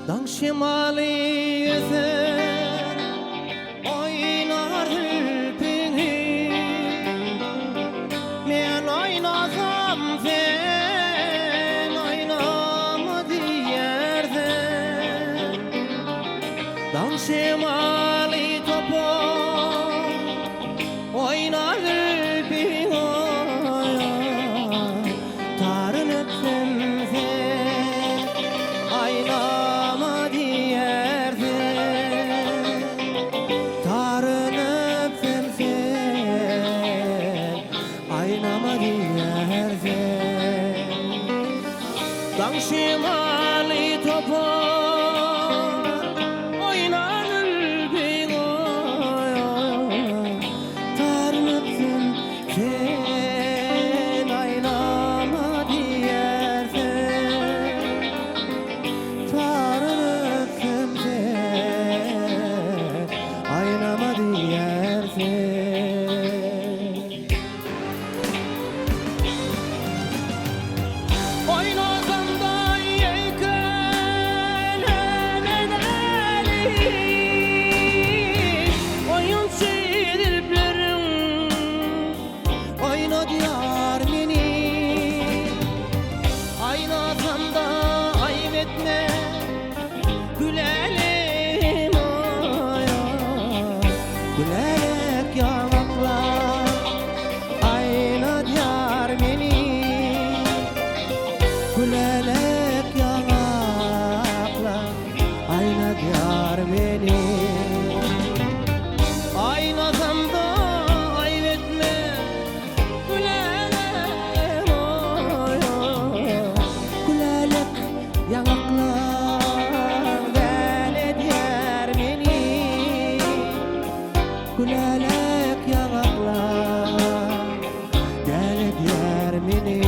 Dağ şimali eser oynar hülpini. Men oynasam sen oynama diyersen. Dağ şimali topar oynar hülpini. Tarın öpsem sen oynama diyersen. Tarın öpsem sen oynama diyersen. Dağ şimali topar oynar hülpini. Tarın öpsem sen oynama diyersen. Tarın öpsem sen oynama diyersen. Oynasam da yeykeleneli oyun çeviriplerim oyna diyar beni. Oynasam da ayıp etme gülelim aya. Gülerek yanaklar ayna diyar beni. Gülerek yanaklar ayna diyar beni. Oynasam da ayıp etme gülelim aya. Gülerek yanaklar deli diyar beni. Gülerek yanaklar deli diyar beni.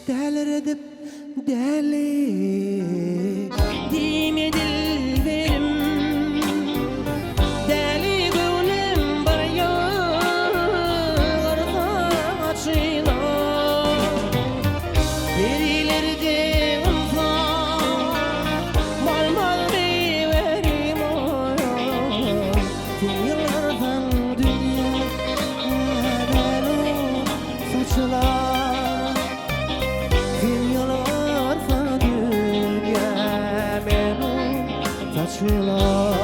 Deliredip deli dime dilberim. Deli gönlüm bir yollarda açılar. Birilerde mal mal verim oya. Yıllardan dünya beni saçlar. Dünyalardan dünya beni saçlar.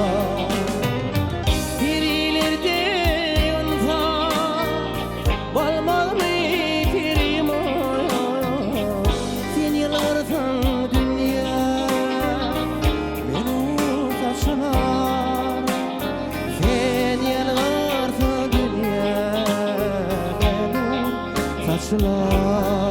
Birilerde bal mal verim oya. Dünyalardan dünya beni saçlar. Dünyalardan dünya beni saçlar.